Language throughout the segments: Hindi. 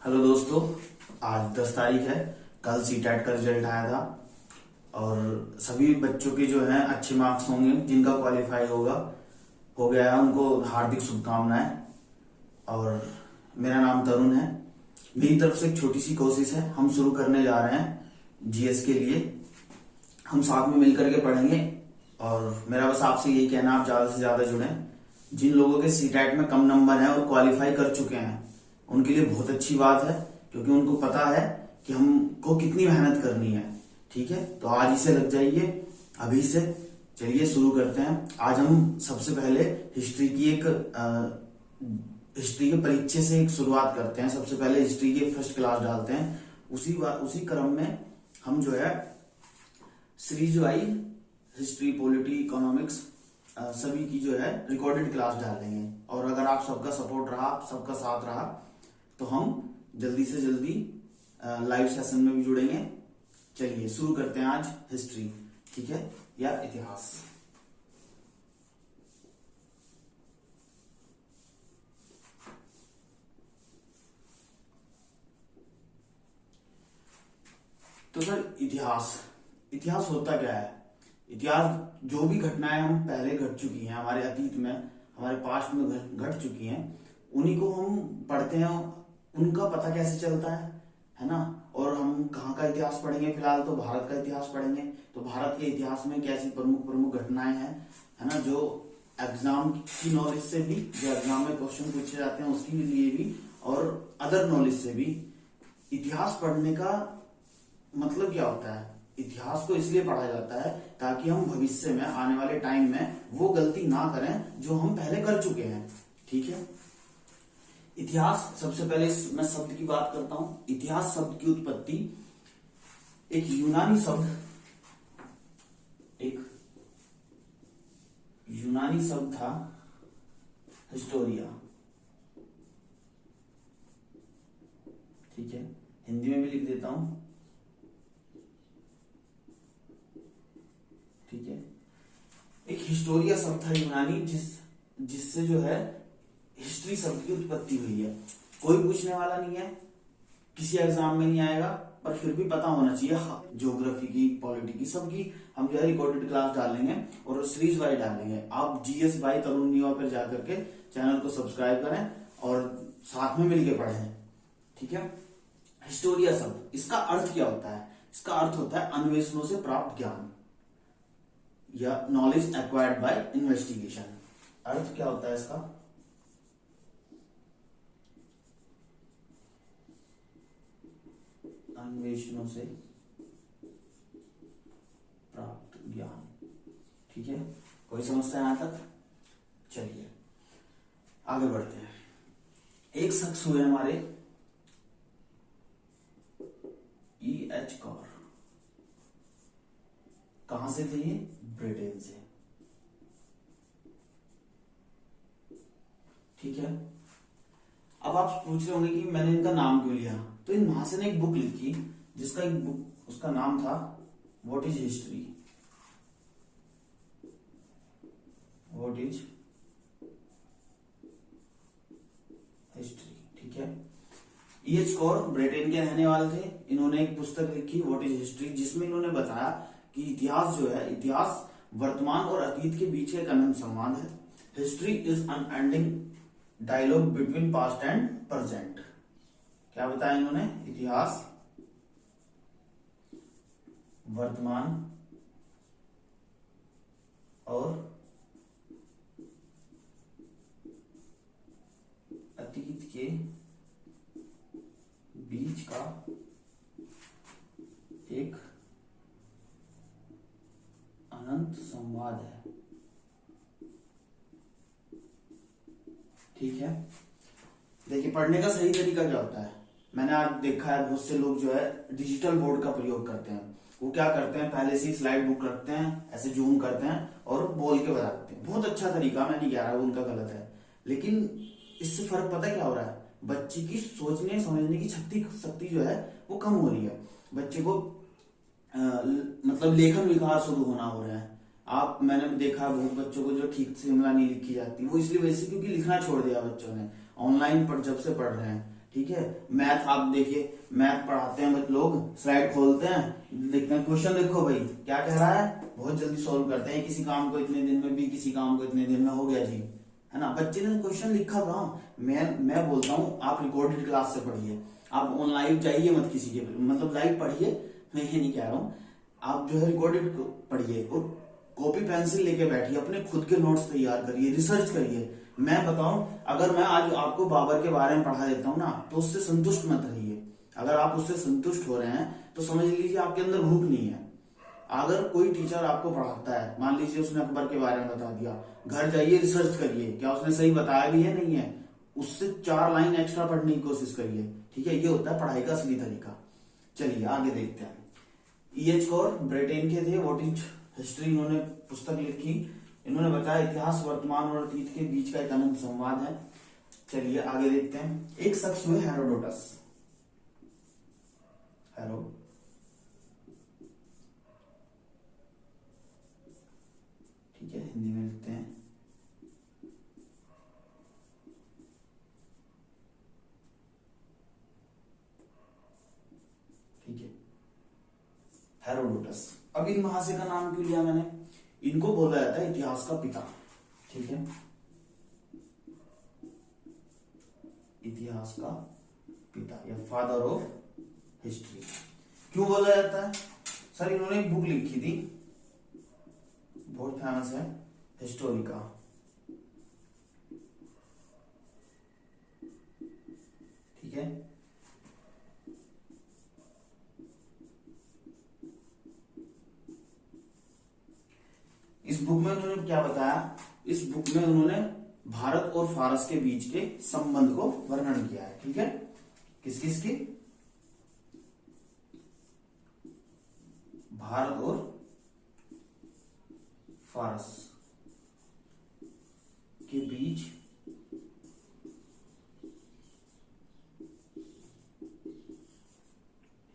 हेलो दोस्तों, आज 10 तारीख है। कल सीटेट का रिजल्ट आया था और सभी बच्चों के जो हैं अच्छे मार्क्स होंगे। जिनका क्वालिफाई हो गया है उनको हार्दिक शुभकामनाएं। और मेरा नाम तरुण है। मेरी तरफ से एक छोटी सी कोशिश है, हम शुरू करने जा रहे हैं जीएस के लिए। हम साथ में मिलकर के पढ़ेंगे और मेरा बस आपसे यही कहना, आप ज्यादा से ज्यादा जुड़ें। जिन लोगों के सीटेट में कम नंबर हैं और क्वालिफाई कर चुके हैं उनके लिए बहुत अच्छी बात है, क्योंकि उनको पता है कि हमको कितनी मेहनत करनी है। ठीक है, तो आज ही से लग जाइए, अभी से। चलिए शुरू करते हैं। आज हम सबसे पहले हिस्ट्री के परिचय से एक शुरुआत करते हैं। सबसे पहले हिस्ट्री की फर्स्ट क्लास डालते हैं। उसी क्रम में हम जो है series wise history, polity, economics सभी की जो है रिकॉर्डेड क्लास डालेंगे। और अगर आप सबका सपोर्ट रहा, सबका साथ रहा, तो हम जल्दी से जल्दी लाइव सेशन में भी जुड़ेंगे। चलिए शुरू करते हैं आज हिस्ट्री, ठीक है, या इतिहास। तो सर, इतिहास होता क्या है? इतिहास जो भी घटनाएं हम पहले घट चुकी हैं, हमारे अतीत में, हमारे पास्ट में घट चुकी हैं, उन्हीं को हम पढ़ते हैं। उनका पता कैसे चलता है ना। और हम कहाँ का इतिहास पढ़ेंगे? फिलहाल तो भारत का इतिहास पढ़ेंगे। तो भारत के इतिहास में कैसी प्रमुख घटनाएं हैं, है ना, जो एग्जाम की नॉलेज से भी, जो एग्जाम में क्वेश्चन पूछे जाते हैं उसके लिए भी, और अदर नॉलेज से भी। इतिहास पढ़ने का मतलब क्या होता है? इतिहास को इसलिए पढ़ा जाता है ताकि हम भविष्य में, आने वाले टाइम में वो गलती ना करें जो हम पहले कर चुके हैं। ठीक है। इतिहास, सबसे पहले मैं शब्द की बात करता हूं। इतिहास शब्द की उत्पत्ति एक यूनानी शब्द था, हिस्टोरिया। ठीक है, हिंदी में भी लिख देता हूं। ठीक है, एक हिस्टोरिया शब्द था यूनानी, जिससे जो है हिस्ट्री शब्द की उत्पत्ति हुई है। कोई पूछने वाला नहीं है, किसी एग्जाम में नहीं आएगा, पर फिर भी पता होना चाहिए। ज्योग्राफी की, पॉलिटी की, सबकी हम जो है रिकॉर्डेड क्लास डालेंगे और सीरीज वाइज डालेंगे। आप जीएस बाय तरुण निवा पर जाकर के चैनल को सब्सक्राइब करें और साथ में मिलकर पढ़ें। ठीक है। हिस्टोरिया शब्द, इसका अर्थ क्या होता है? इसका अर्थ होता है अन्वेषणों से प्राप्त ज्ञान या नॉलेज एक्वायर्ड बाय इन्वेस्टिगेशन। अर्थ क्या होता है इसका? अन्वेषणों से प्राप्त ज्ञान। ठीक है, कोई समस्या यहां तक? चलिए आगे बढ़ते हैं। एक शख्स हुए हमारे E.H. कौर। कहां से थे ये? ब्रिटेन से। ठीक है। अब आप पूछ रहे होंगे कि मैंने इनका नाम क्यों लिया? तो इन महाशय ने एक बुक लिखी, उसका नाम था what is history. What is history. ठीक है। E.H. कौर ब्रिटेन के रहने वाले थे। इन्होंने एक पुस्तक लिखी व्हाट इज हिस्ट्री, जिसमें इन्होंने बताया कि इतिहास जो है, इतिहास वर्तमान और अतीत के बीच एक अनंत संवाद है। History is unending dialogue between past and present. क्या बताया इन्होंने? इतिहास वर्तमान और अतीत के बीच का एक अनंत संवाद है। ठीक है। देखिए, पढ़ने का सही तरीका क्या होता है? मैंने आज देखा है बहुत से लोग जो है डिजिटल बोर्ड का प्रयोग करते हैं। वो क्या करते हैं, पहले से ही स्लाइड बुक रखते हैं, ऐसे जूम करते हैं और बोल के बताते हैं। बहुत अच्छा तरीका, मैं नहीं कह रहा वो उनका गलत है, लेकिन इससे फर्क पता क्या हो रहा है? बच्चे की सोचने समझने की शक्ति जो है वो कम हो रही है। बच्चे को मतलब लेखन विकार शुरू होना हो रहा है। मैंने देखा बहुत बच्चों को जो ठीक से शिमला नहीं लिखी जाती, वो इसलिए वजह से क्योंकि लिखना छोड़ दिया बच्चों ने, ऑनलाइन जब से पढ़ रहे हैं। ठीक है। मैथ आप देखिए, मैथ पढ़ाते हैं बच्चे लोग, स्लाइड खोलते हैं, देखते हैं क्वेश्चन, देखो भाई क्या कह रहा है, बहुत जल्दी सॉल्व करते हैं, किसी काम को इतने दिन में भी, किसी काम को इतने दिन में हो गया जी, है ना। बच्चे ने क्वेश्चन लिखा कहाँ, मैं बोलता हूँ आप रिकॉर्डेड क्लास से पढ़िए, आप ऑन लाइव जाइए मत किसी के, मतलब लाइव पढ़िए, मैं ये नहीं कह रहा हूँ, आप जो है रिकॉर्डेड पढ़िए और कॉपी पेंसिल लेके बैठिए, अपने खुद के नोट्स तैयार करिए, रिसर्च करिए। मैं बताऊं, अगर मैं आज आपको बाबर के बारे में पढ़ा देता हूं ना, तो उससे संतुष्ट मत रहिए। अगर आप उससे संतुष्ट हो रहे हैं तो समझ लीजिए आपके अंदर भूख नहीं है। अगर कोई टीचर आपको पढ़ाता है, मान लीजिए उसने अकबर के बारे में बता दिया, घर जाइए रिसर्च करिए क्या उसने सही बताया भी है नहीं है, उससे 4 लाइन एक्स्ट्रा पढ़ने की कोशिश करिए, ठीक है। ये होता है पढ़ाई का असली तरीका। चलिए आगे देखते हैं। E.H. कौर ब्रिटेन के थे, व्हाट इज हिस्ट्री इन्होंने पुस्तक लिखी। इन्होंने बताया इतिहास वर्तमान और अतीत के बीच का एक अनंत संवाद है। चलिए आगे देखते हैं। एक शख्स हुए हेरोडोटस, हेरो ठीक है, हिंदी में लिखते हैं। ठीक है, हेरोडोटस। अब इन महाशय का नाम क्यों लिया मैंने, इनको बोला जाता है इतिहास का पिता, ठीक है, इतिहास का पिता या फादर ऑफ हिस्ट्री। क्यों बोला जाता है, सर इन्होंने एक बुक लिखी थी, बहुत फेमस है, हिस्टोरिका, ठीक है। इस बुक में उन्होंने क्या बताया, इस बुक में उन्होंने भारत और फारस के बीच के संबंध को वर्णन किया है, ठीक है। किस किस की, भारत और फारस के बीच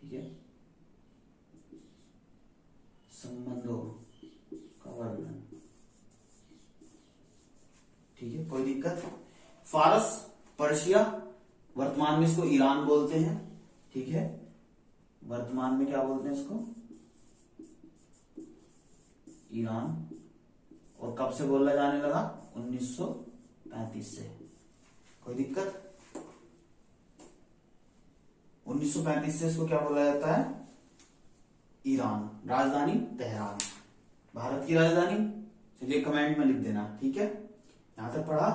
ठीक है संबंधों का वर्णन, ठीक है, कोई दिक्कत। फारस पर्शिया, वर्तमान में इसको ईरान बोलते हैं, ठीक है, वर्तमान में क्या बोलते हैं इसको, ईरान। और कब से बोला जाने लगा, 1935 से, कोई दिक्कत। 1935 से इसको क्या बोला जाता है, ईरान। राजधानी तेहरान, भारत की राजधानी। चलिए कमेंट में लिख देना, ठीक है, यहां तक पढ़ा।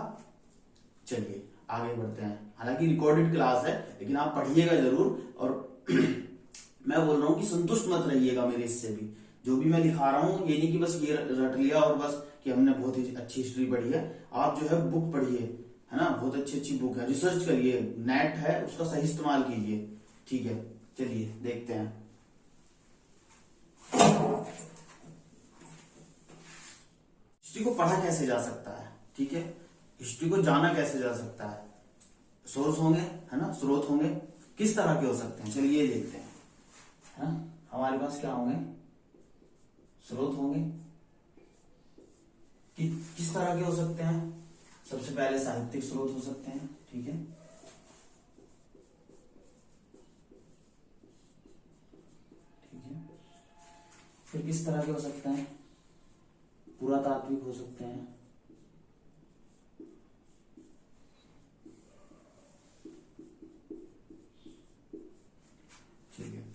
चलिए आगे बढ़ते हैं। हालांकि रिकॉर्डेड क्लास है लेकिन आप पढ़िएगा जरूर, और मैं बोल रहा हूं कि संतुष्ट मत रहिएगा मेरे इससे भी, जो भी मैं दिखा रहा हूं ये नहीं कि बस ये रट लिया और बस कि हमने बहुत ही अच्छी हिस्ट्री पढ़ी है। आप जो है बुक पढ़िए, है ना, बहुत अच्छी अच्छी बुक है, रिसर्च करिए, नेट है उसका सही इस्तेमाल कीजिए, ठीक है। चलिए देखते हैं। हिस्ट्री को पढ़ा कैसे जा सकता है, ठीक है, हिस्ट्री को जाना कैसे जा सकता है, सोर्स होंगे, है ना, स्रोत होंगे, किस तरह के हो सकते हैं, चलिए ये देखते हैं, है ना। हमारे पास क्या होंगे, स्रोत होंगे, किस तरह के हो सकते हैं। सबसे पहले साहित्यिक स्रोत हो सकते हैं, ठीक है, ठीक है। फिर किस तरह के हो सकते हैं, पुरातात्विक हो सकते हैं, ठीक है।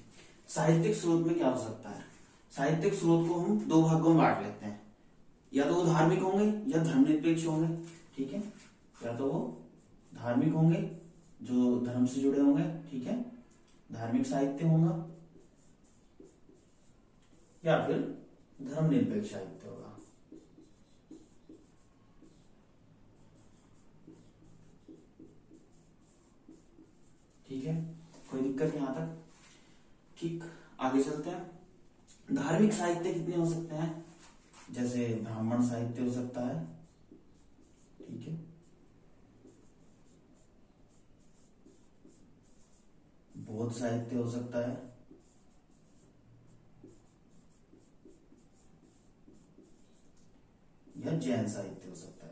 साहित्यिक स्रोत में क्या हो सकता है, साहित्यिक स्रोत को हम 2 भागों में बांट लेते हैं, या तो वो धार्मिक होंगे या धर्मनिरपेक्ष होंगे, ठीक है, या तो वो धार्मिक होंगे जो धर्म से जुड़े होंगे, ठीक है, धार्मिक साहित्य होगा, या फिर धर्मनिरपेक्ष साहित्य होगा, ठीक है, कोई दिक्कत यहां तक, ठीक। आगे चलते हैं। धार्मिक साहित्य कितने हो सकते हैं, जैसे ब्राह्मण साहित्य हो सकता है, ठीक है, बौद्ध साहित्य हो सकता है, या जैन साहित्य हो सकता है।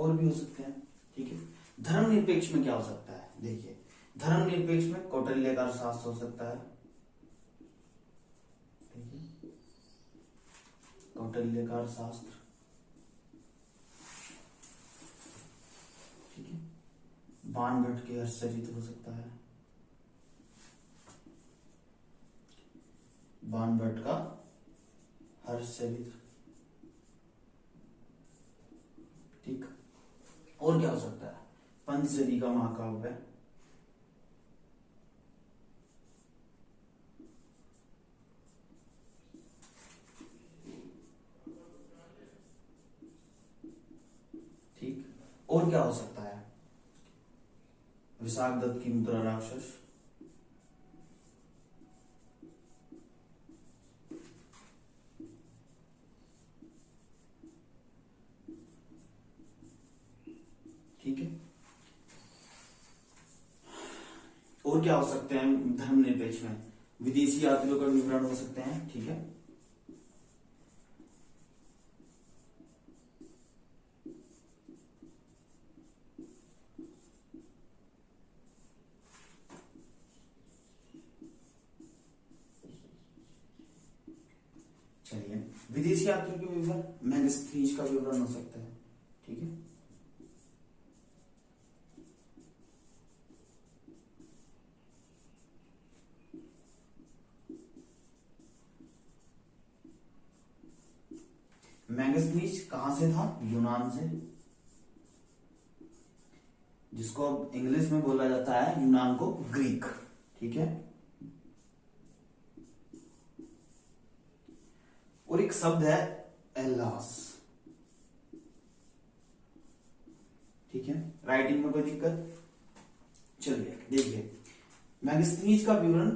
और भी हो सकते हैं, ठीक है। धर्मनिरपेक्ष में क्या हो सकता है, देखिए धर्मनिरपेक्ष में कौटिल्य का अर्थशास्त्र हो सकता है, ठीक है, कौटिल्य का अर्थशास्त्र, ठीक है। बाणभट्ट के हर्षचरित हो सकता है, बाणभट्ट का हर्षचरित, ठीक। और क्या हो सकता है, पंचदशी का महाकाव्य, ठीक। और क्या हो सकता है, विशाख दत्त की मुद्रा राक्षस, ठीक है। और क्या हो सकते हैं धर्मनिरपेक्ष में, विदेशी यात्रियों का विवरण हो सकते हैं, ठीक है। चलिए, विदेशी यात्रियों के विवरण, मैगस्थनीज का विवरण हो सकता है, ठीक है। मैगस्थनीज कहां से था, यूनान से, जिसको अब इंग्लिश में बोला जाता है यूनान को ग्रीक, ठीक है। और एक शब्द है एल्लास, ठीक है। राइटिंग में कोई दिक्कत, चलिए देखिए मैगस्थनीज का विवरण,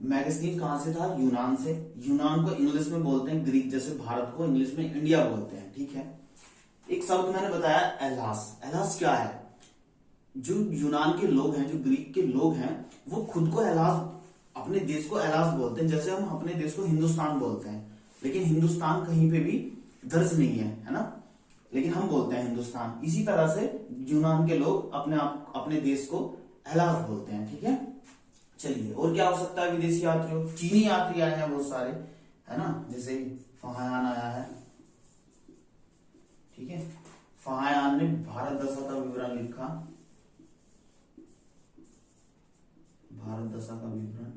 मैगस्थनीज कहां से था, यूनान से, यूनान को इंग्लिश में बोलते हैं ग्रीक, जैसे भारत को इंग्लिश में इंडिया बोलते हैं, ठीक है। एक शब्द मैंने बताया एल्लास, एल्लास क्या है, जो यूनान के लोग हैं, जो ग्रीक के लोग हैं, वो खुद को एल्लास, अपने देश को एल्लास बोलते हैं, जैसे हम अपने देश को हिंदुस्तान बोलते हैं, लेकिन हिंदुस्तान कहीं पे भी दर्ज नहीं है ना, लेकिन हम बोलते हैं हिंदुस्तान। इसी तरह से यूनान के लोग अपने देश को एल्लास बोलते हैं, ठीक है। चलिए, और क्या हो सकता है विदेशी यात्रियों, चीनी यात्री आए हैं बहुत सारे, है ना, जैसे फाहायान आया है, ठीक है। फाहायान ने भारत दशा का विवरण लिखा, भारत दशा का विवरण,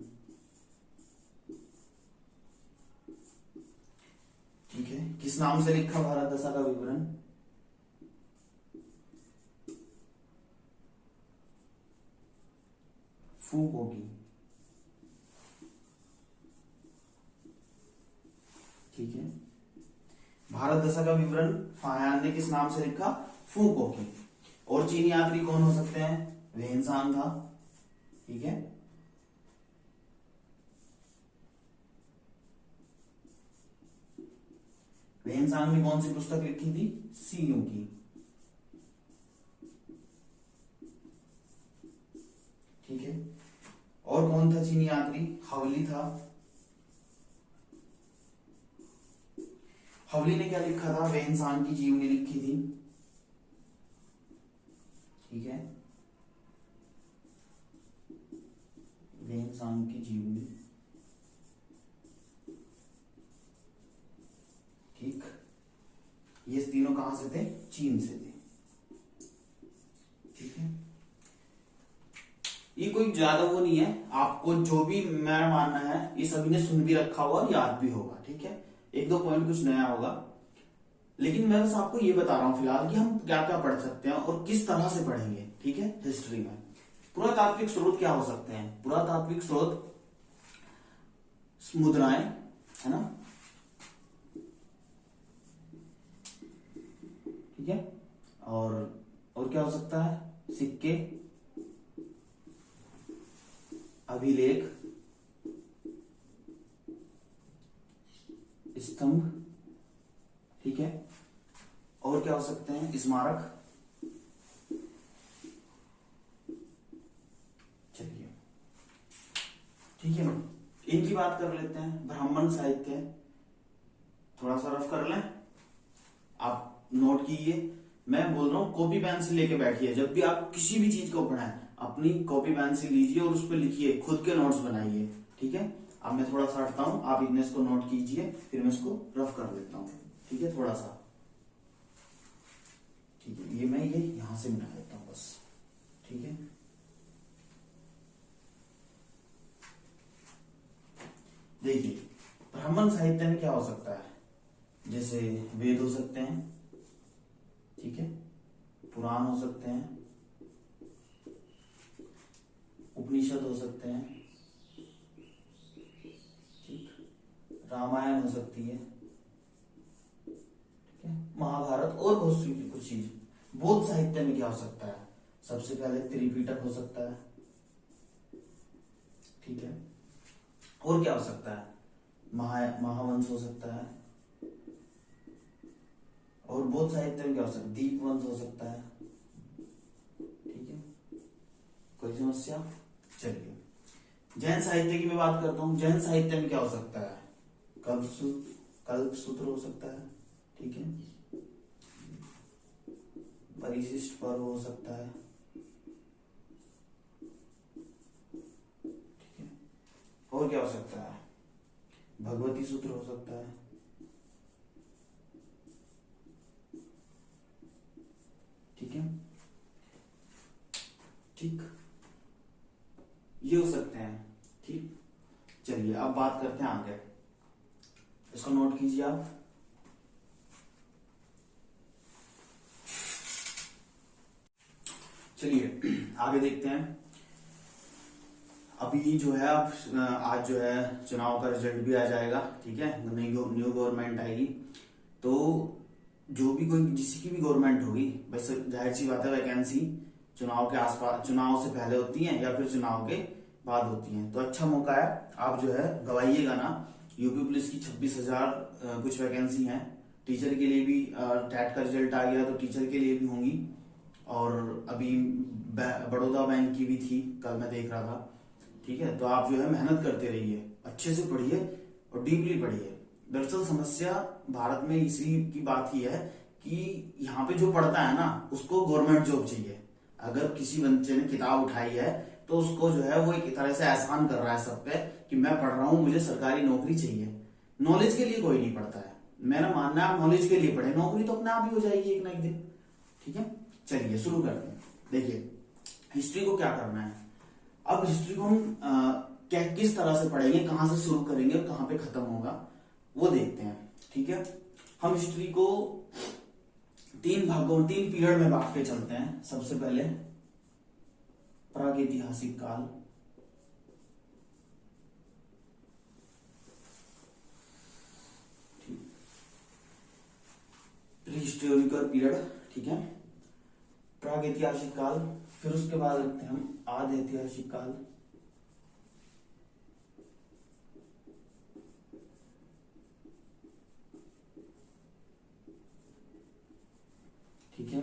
ठीक है। किस नाम से लिखा भारत दशा का विवरण, फूकोकी, ठीक है। भारत दशा का विवरण फाहायान ने किस नाम से लिखा, फूकोकी। और चीनी यात्री कौन हो सकते हैं, वेनसांग था, ठीक है। वेनसांग ने कौन सी पुस्तक लिखी थी, सीयू की, ठीक है। और कौन था चीनी यात्री, हवली था, हवली ने क्या लिखा था, वेनसांग की जीवनी लिखी थी, ठीक है, वेनसांग की जीवनी, ठीक। ये तीनों कहां से थे, चीन से थे, ठीक है। ये कोई ज्यादा वो नहीं है, आपको जो भी मेरा मानना है ये सभी ने सुन भी रखा होगा और याद भी होगा, ठीक है। एक दो पॉइंट कुछ नया होगा, लेकिन मैं बस आपको ये बता रहा हूं फिलहाल कि हम क्या क्या पढ़ सकते हैं और किस तरह से पढ़ेंगे, ठीक है, हिस्ट्री में। पुरातात्विक स्रोत क्या हो सकते हैं, पुरातात्विक स्रोत मुद्राएं, है ना, ठीक है। और क्या हो सकता है, सिक्के, अभिलेख, स्तंभ, ठीक है। और क्या हो सकते हैं, स्मारक, चलिए ठीक है। इनकी बात कर लेते हैं। ब्राह्मण साहित्य थोड़ा सा रफ कर लें, आप नोट कीजिए। मैं बोल रहा हूँ कॉपी पेंसिल लेके बैठिए, जब भी आप किसी भी चीज को पढ़ाएं अपनी कॉपी पेंसिल लीजिए और उस पर लिखिए, खुद के नोट्स बनाइए। ठीक है, अब मैं थोड़ा सा हटता हूँ, आप इतने इसको नोट कीजिए, फिर मैं इसको रफ कर लेता हूँ। ठीक है, थोड़ा सा, ठीक है, ये यहां से मिटा देता हूँ बस। ठीक है, देखिए ब्राह्मण साहित्य में क्या हो सकता है, जैसे वेद हो सकते हैं, ठीक है, पुराण हो सकते हैं, उपनिषद हो सकते हैं, ठीक, रामायण हो सकती है, ठीक है, महाभारत और बहुत सी कुछ चीज। बौद्ध साहित्य में क्या हो सकता है, सबसे पहले त्रिपिटक हो सकता है, ठीक है, और क्या हो सकता है, महावंश हो सकता है, और बौद्ध साहित्य में क्या हो सकता है, दीपवंश हो सकता है। ठीक है, कोई समस्या? चलिए जैन साहित्य की मैं बात करता हूं। जैन साहित्य में क्या हो सकता है, कल्प सूत्र हो सकता है, ठीक है, परिशिष्ट पर्व हो सकता है, ठीक है, और क्या हो सकता है, भगवती सूत्र हो सकता है, ठीक है, ठीक, ये हो सकते हैं। ठीक, चलिए अब बात करते हैं आगे, इसको नोट कीजिए आप। चलिए आगे देखते हैं। अभी जो है अब आज जो है चुनाव का रिजल्ट भी आ जाएगा, ठीक है, न्यू गवर्नमेंट आएगी, तो जो भी कोई जिसकी की भी गवर्नमेंट होगी, वैसे जाहिर सी बात है वैकेंसी चुनाव के आसपास, चुनाव से पहले होती है या फिर चुनाव के बाद होती है, तो अच्छा मौका है, आप जो है गवाइएगा ना। यूपी पुलिस की 26,000 कुछ वैकेंसी हैं, टीचर के लिए भी टेट का रिजल्ट आ गया तो टीचर के लिए भी होंगी, और अभी बड़ौदा बैंक की भी थी, कल मैं देख रहा था। ठीक है, तो आप जो है मेहनत करते रहिए, अच्छे से पढ़िए और डीपली पढ़िए। दरअसल समस्या भारत में इसी की बात ही है कि यहाँ पे जो पढ़ता है ना उसको गवर्नमेंट जॉब चाहिए। अगर किसी बच्चे ने किताब उठाई है तो उसको जो है वो एक तरह से एहसान कर रहा है सब पे कि मैं पढ़ रहा हूं, मुझे सरकारी नौकरी चाहिए। नॉलेज के लिए कोई नहीं पढ़ता है, मेरा मानना है आप नॉलेज के लिए पढ़े, नौकरी तो अपने आप ही हो जाएगी एक ना एक दिन। ठीक है, चलिए शुरू करते हैं। देखिए हिस्ट्री को क्या करना है, अब हिस्ट्री को हम क्या किस तरह से पढ़ेंगे, कहां से शुरू करेंगे और कहां पे खत्म होगा वो देखते हैं। ठीक है, हम हिस्ट्री को तीन पीरियड में बांट के चलते हैं। सबसे पहले प्रागैतिहासिक काल, प्री हिस्टोरिकल पीरियड, ठीक है, प्रागैतिहासिक काल, फिर उसके बाद रखते हैं हम आदि ऐतिहासिक काल, ठीक है,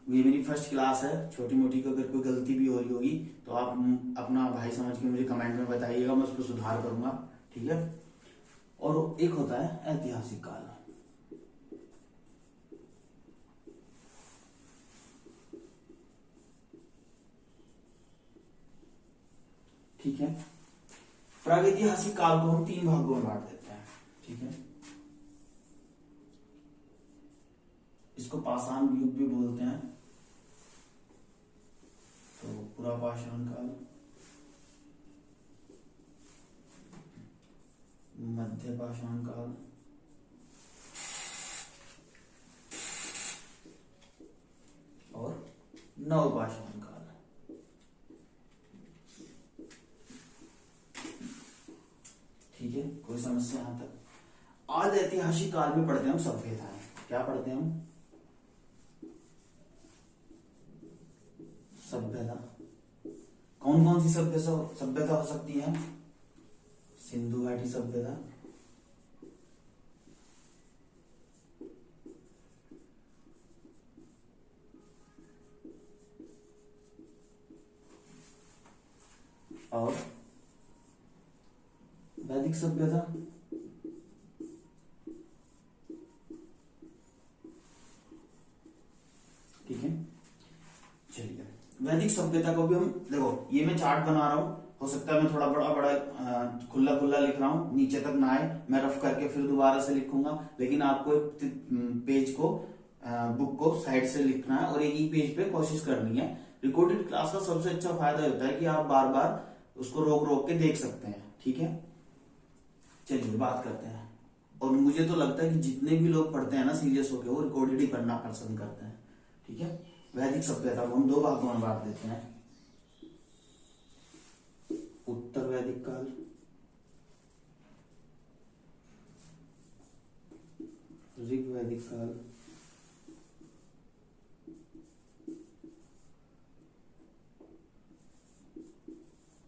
ये मेरी फर्स्ट क्लास है, छोटी मोटी अगर कोई गलती भी हो रही होगी तो आप अपना भाई समझ के मुझे कमेंट में बताइएगा, मैं उस पर सुधार करूंगा। ठीक है, और एक होता है ऐतिहासिक काल। ठीक है, प्रागैतिहासिक काल को हम तीन भागों में बांट देते हैं। ठीक है, इसको पाषाण युग भी बोलते हैं, तो पूरा पाषाण काल, मध्य पाषाण काल, और नव पाषाण काल। ठीक है, कोई समस्या यहां तक? आदि ऐतिहासिक काल में पढ़ते हैं हम सभ्यताएं। क्या पढ़ते हैं हम? सभ्यता। कौन कौन सी सभ्यता हो सकती है? सिंधु घाटी सभ्यता, और वैदिक सभ्यता, वैदिक सभ्यता को भी हम देखो, ये मैं चार्ट बना रहा हूँ, हो सकता है मैं थोड़ा बड़ा बड़ा खुला खुला लिख रहा हूँ, नीचे तक ना आए, मैं रफ करके फिर दोबारा से लिखूंगा, लेकिन आपको एक पेज को बुक को साइड से लिखना है और एक ही पेज पे कोशिश करनी है। रिकॉर्डेड क्लास का सबसे अच्छा फायदा होता है कि आप बार बार उसको रोक रोक के देख सकते हैं। ठीक है, चलिए बात करते हैं। और मुझे तो लगता है कि जितने भी लोग पढ़ते हैं ना सीरियस होकर, वो रिकॉर्डेड ही पढ़ना पसंद करते हैं। ठीक है, वैदिक सभ्यता को हम दो भागों में बांट देते हैं, उत्तर वैदिक काल, ऋग वैदिक काल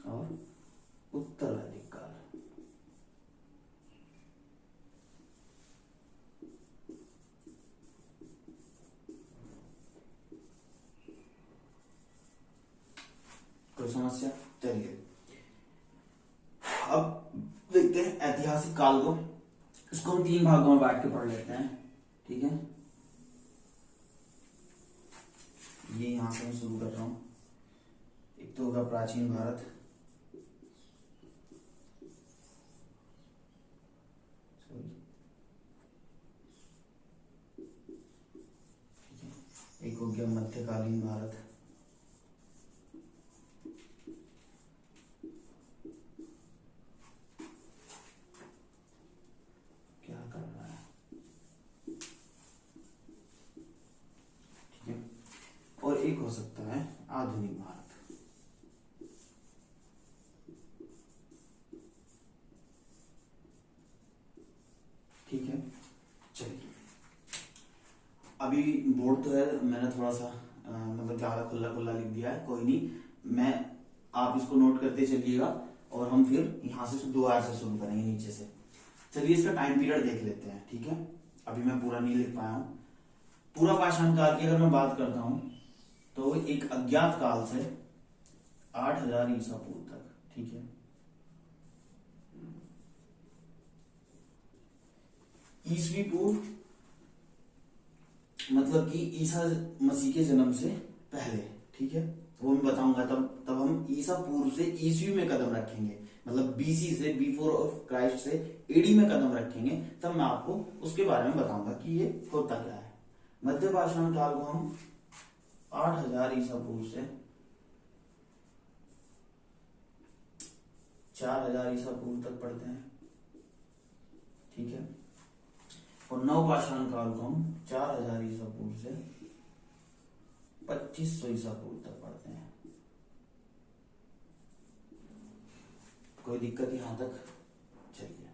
और उत्तर वैदिक काल। कोई समस्या? चलिए अब देखते हैं ऐतिहासिक काल को, इसको हम तीन भागों में बांट के पढ़ लेते हैं। ठीक है, ये यहां से मैं शुरू कर रहा हूं। एक तो होगा प्राचीन भारत, एक हो गया मध्यकालीन भारत, क्या कर रहा है, ठीक है, और एक हो सकता है आधुनिक भारत। ठीक है, चलिए अभी बोर्ड तो है, मैंने थोड़ा सा मतलब ज्यादा खुला खुला लिख दिया है, कोई नहीं, मैं आप इसको नोट करते चलिएगा और हम फिर यहां से दोबारा से शुरू करेंगे नीचे से। चलिए इसका टाइम पीरियड देख लेते हैं। ठीक है, अभी मैं पूरा नहीं लिख पाया हूं। पूरा पाषाण काल की अगर मैं बात करता हूं तो एक अज्ञात काल से 8000 ईसा पूर्व तक। ठीक है, ईसवी पूर्व मतलब कि ईसा मसीह के जन्म से पहले। ठीक है, वो मैं बताऊंगा, तब हम ईसा पूर्व से ईसवी में कदम रखेंगे, मतलब बीसी से, बिफोर ऑफ क्राइस्ट से एडी में कदम रखेंगे, तब मैं आपको उसके बारे में बताऊंगा कि ये होता क्या है। मध्य पाषाण काल को हम 8000 ईसा पूर्व से 4000 ईसा पूर्व तक पढ़ते हैं। ठीक है, और नवपाषाण काल को हम 4000 ईसा पूर्व से 2500 ईसा पूर्व तक पढ़ते हैं। कोई दिक्कत यहां तक? चलिए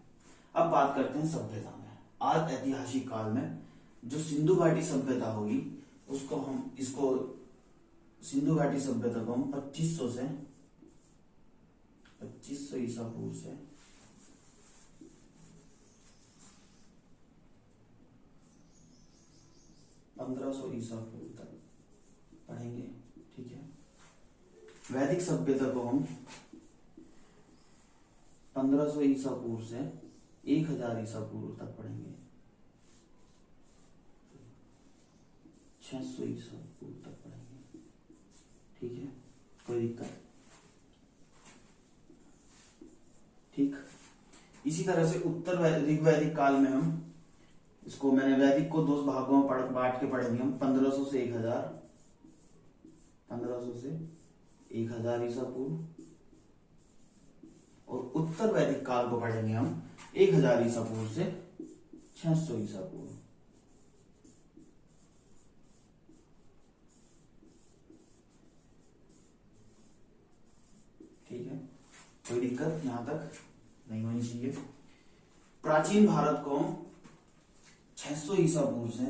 अब बात करते हैं सभ्यता में। आज ऐतिहासिक काल में जो सिंधु घाटी सभ्यता होगी, उसको हम सिंधु घाटी सभ्यता को हम 2500 ईसा पूर्व से 1500 ईसा पूर्व तक पढ़ेंगे। ठीक है, वैदिक सभ्यता को हम 1500 ईसा पूर्व से 1000 ईसा पूर्व तक पढ़ेंगे, 600 ईसा पूर्व तक पढ़ेंगे। ठीक है, कोई दिक्कत? ठीक, इसी तरह से उत्तर वैदिक काल में हम इसको, मैंने वैदिक को दो भागों में बांट के पढ़ेंगे हम, 1500 से 1000, 1500 से 1000 ईसा पूर्व, और उत्तर वैदिक काल को पढ़ेंगे हम 1000 ईसा पूर्व से 600 ईसा पूर्व। ठीक है, कोई दिक्कत यहां तक नहीं होनी चाहिए। प्राचीन भारत को 600 ईसा पूर्व से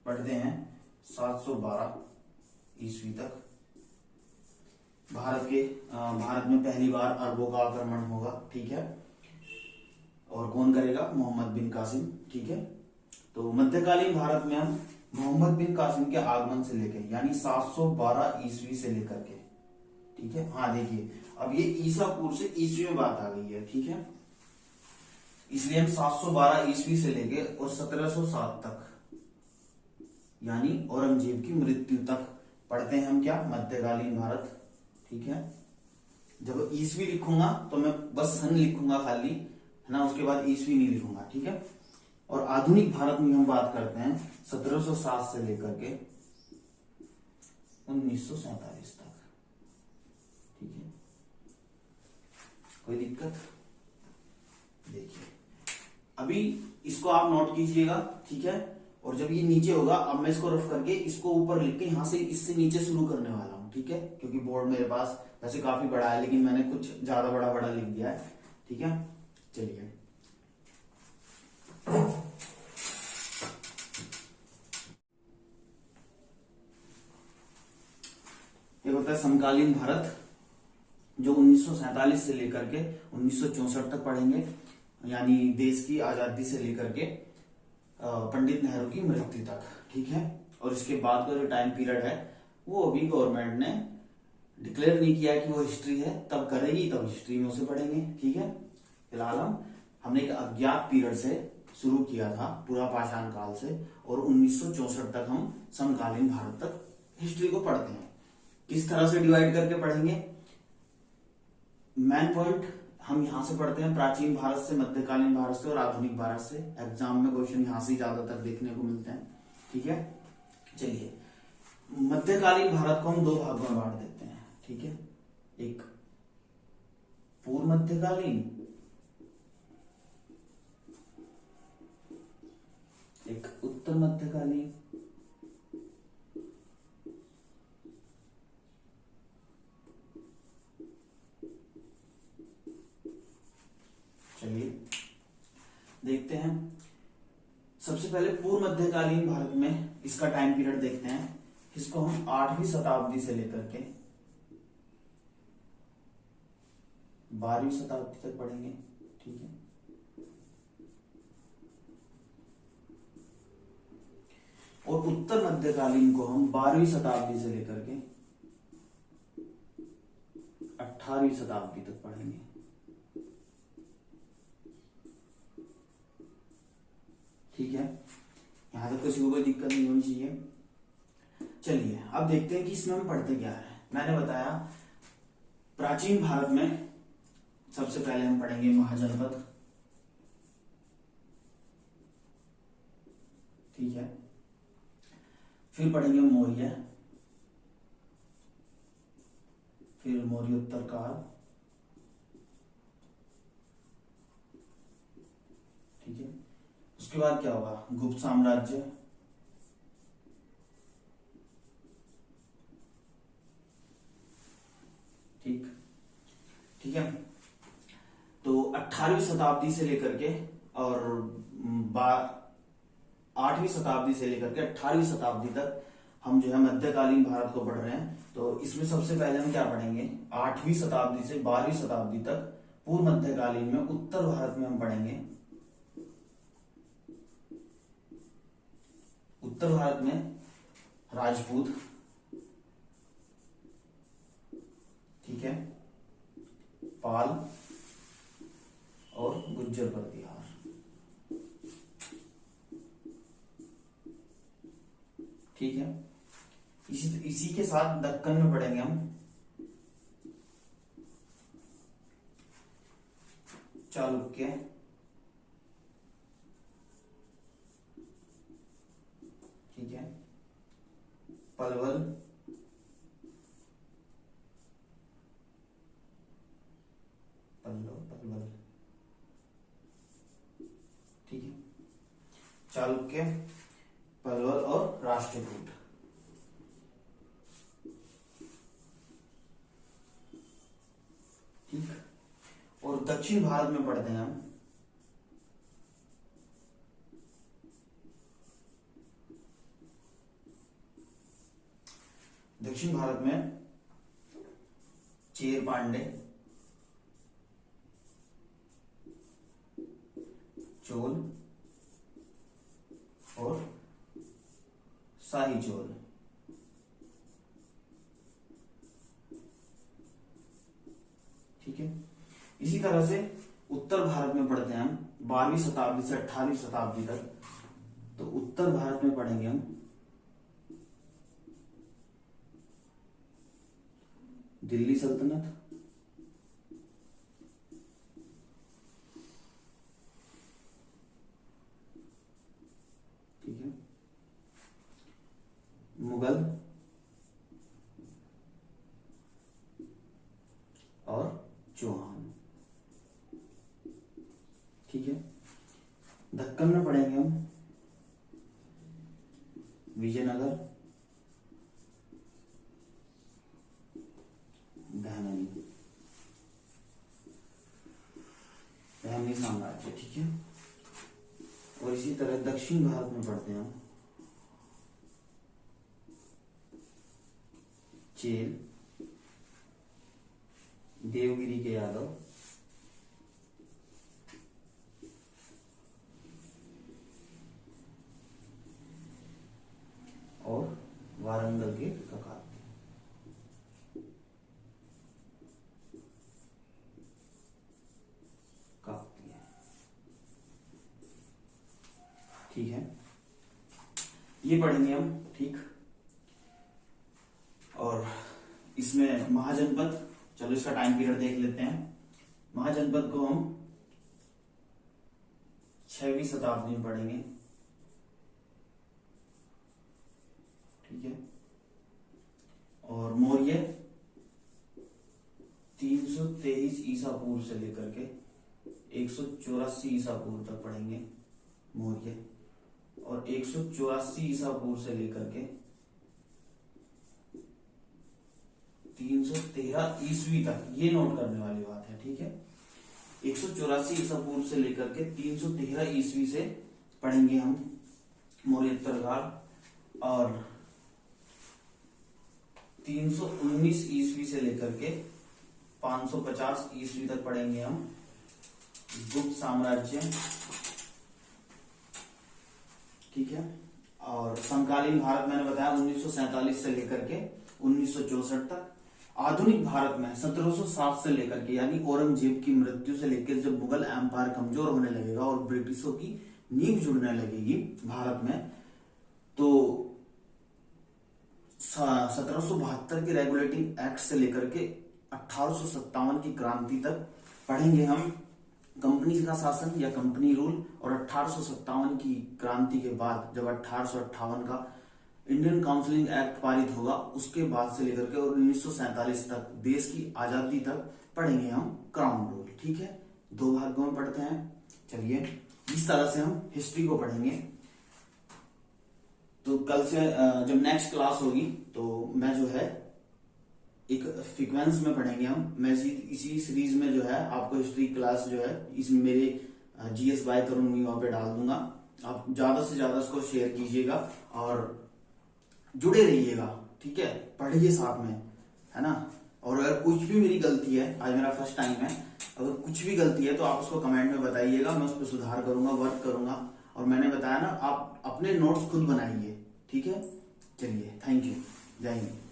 पढ़ते हैं 712 ईस्वी तक। भारत में पहली बार अरबों का आक्रमण होगा। ठीक है, और कौन करेगा? मोहम्मद बिन कासिम। ठीक है, तो मध्यकालीन भारत में हम मोहम्मद बिन कासिम के आगमन से लेकर यानी 712 ईस्वी से लेकर के, ठीक है, हाँ देखिए अब ये ईसा पूर्व से ईस्वी में बात आ गई है। ठीक है, इसलिए हम 712 ईस्वी से लेके और 1707 तक यानी औरंगजेब की मृत्यु तक पढ़ते हैं हम क्या, मध्यकालीन भारत। ठीक है, जब ईस्वी लिखूंगा तो मैं बस सन लिखूंगा खाली, है ना, उसके बाद ईस्वी नहीं लिखूंगा। ठीक है, और आधुनिक भारत में हम बात करते हैं 1707 से लेकर के 1947 तक। ठीक है, कोई दिक्कत? देखिए अभी इसको आप नोट कीजिएगा। ठीक है, और जब ये नीचे होगा, अब मैं इसको रफ करके इसको ऊपर लिख के यहां से इससे नीचे शुरू करने वाला हूं। ठीक है, क्योंकि बोर्ड मेरे पास वैसे काफी बड़ा है, लेकिन मैंने कुछ ज्यादा बड़ा बड़ा लिख दिया है। ठीक है, चलिए ये होता है समकालीन भारत, जो 1947 से लेकर के 1964 तक पढ़ेंगे, यानी देश की आजादी से लेकर के पंडित नेहरू की मृत्यु तक। ठीक है, और इसके बाद का जो टाइम पीरियड है वो अभी गवर्नमेंट ने डिक्लेयर नहीं किया है कि वो हिस्ट्री है, तब करेगी तब हिस्ट्री में उसे पढ़ेंगे। ठीक है, फिलहाल हमने एक अज्ञात पीरियड से शुरू किया था, पूरा पाषाण काल से, और 1964 तक हम समकालीन भारत तक हिस्ट्री को पढ़ते हैं। किस तरह से डिवाइड करके पढ़ेंगे? मेन पॉइंट हम यहां से पढ़ते हैं, प्राचीन भारत से, मध्यकालीन भारत से और आधुनिक भारत से। एग्जाम में क्वेश्चन यहां से ज्यादातर देखने को मिलते हैं। ठीक है, चलिए मध्यकालीन भारत को हम दो भागों में बांट देते हैं। ठीक है, एक पूर्व मध्यकालीन, एक उत्तर मध्यकालीन। चलिए देखते हैं, सबसे पहले पूर्व मध्यकालीन भारत में इसका टाइम पीरियड देखते हैं। इसको हम 8वीं शताब्दी से लेकर के 12वीं शताब्दी तक पढ़ेंगे। ठीक है, और उत्तर मध्यकालीन को हम 12वीं शताब्दी से लेकर के 18वीं शताब्दी तक पढ़ेंगे। ठीक है, यहां तक किसी को कोई दिक्कत नहीं होनी चाहिए। चलिए अब देखते हैं कि इसमें हम पढ़ते क्या है। मैंने बताया प्राचीन भारत में सबसे पहले हम पढ़ेंगे महाजनपद। ठीक है, फिर पढ़ेंगे मौर्य, फिर मौर्योत्तर काल। ठीक है, उसके बाद क्या होगा? गुप्त साम्राज्य। ठीक ठीक है, तो 18वीं शताब्दी से लेकर के और 8वीं शताब्दी से लेकर के 18वीं शताब्दी तक हम जो है मध्यकालीन भारत को पढ़ रहे हैं। तो इसमें सबसे पहले हम क्या पढ़ेंगे? 8वीं शताब्दी से 12वीं शताब्दी तक पूर्व मध्यकालीन में उत्तर भारत में हम पढ़ेंगे। उत्तर भारत में राजपूत, ठीक है, पाल और गुज्जर प्रतिहार। ठीक है, इसी के साथ दक्कन में पढ़ेंगे हम चालुक्य, ठीक है, पलवल, पलवल, ठीक है, चालुक्य, पलवल और राष्ट्रकूट। ठीक, और दक्षिण भारत में पढ़ते हैं हम दक्षिण भारत में चेर पांडे, चोल और शाही चोल। ठीक है, इसी तरह से उत्तर भारत में पढ़ते हैं हम 12वीं शताब्दी से 18वीं शताब्दी तक। तो उत्तर भारत में पढ़ेंगे हम दिल्ली सल्तनत, ठीक है, मुगल और चौहान, ठीक है। दक्कन में पढ़ेंगे हम विजयनगर, बहमनी साम्राज्य, ठीक है। और इसी तरह दक्षिण भारत में पढ़ते हैं हम चेल, देवगिरी के यादव, और वारंगल के ककाती, ठीक है, ये पढ़ेंगे हम, ठीक। और इसमें महाजनपद, चलो इसका टाइम पीरियड देख लेते हैं। महाजनपद को हम 6वीं शताब्दी में पढ़ेंगे, ठीक है। और मौर्य 323 ईसा पूर्व से लेकर के 184 ईसा पूर्व तक पढ़ेंगे मौर्य, और 184 ईसा पूर्व से लेकर के 313 ईस्वी तक, ये नोट करने वाली बात है, ठीक है। 184 ईसा पूर्व से लेकर के 313 ईस्वी से पढ़ेंगे हम मौर्योत्तर काल, और 319 ईस्वी से लेकर के 550 ईस्वी तक पढ़ेंगे हम गुप्त साम्राज्य, ठीक है। और समकालीन भारत मैंने बताया 1947 से लेकर के 1964 तक। आधुनिक भारत में 1760 से लेकर के, यानी औरंगजेब की मृत्यु से लेकर जब मुगल एम्पायर कमजोर होने लगेगा और ब्रिटिशों की नींव जुड़ने लगेगी भारत में, तो 1772 के रेगुलेटिंग एक्ट से लेकर के 1857 की क्रांति तक पढ़ेंगे हम कंपनी का शासन या कंपनी रूल। और 1857 की क्रांति के बाद जब 1858 का इंडियन काउंसिलिंग एक्ट पारित होगा, उसके बाद से लेकर के और 1947 तक देश की आजादी तक पढ़ेंगे हम क्राउन रूल, ठीक है। 2 भागों में पढ़ते हैं। चलिए, इस तरह से हम हिस्ट्री को पढ़ेंगे। तो कल से जब नेक्स्ट क्लास होगी तो मैं जो है एक सीक्वेंस में पढ़ेंगे हम। मैं इसी सीरीज में जो है आपको हिस्ट्री क्लास जो है इसमें मेरे GS बाय तरुण वहां पे डाल दूंगा। आप ज्यादा से ज्यादा इसको शेयर कीजिएगा और जुड़े रहिएगा, ठीक है। पढ़िए साथ में, है ना। और अगर कुछ भी मेरी गलती है, आज मेरा फर्स्ट टाइम है, अगर कुछ भी गलती है तो आप उसको कमेंट में बताइएगा, मैं उस पर सुधार करूंगा, वर्क करूंगा। और मैंने बताया ना, आप अपने नोट्स खुद बनाइए, ठीक है। चलिए, थैंक यू, जय हिंद।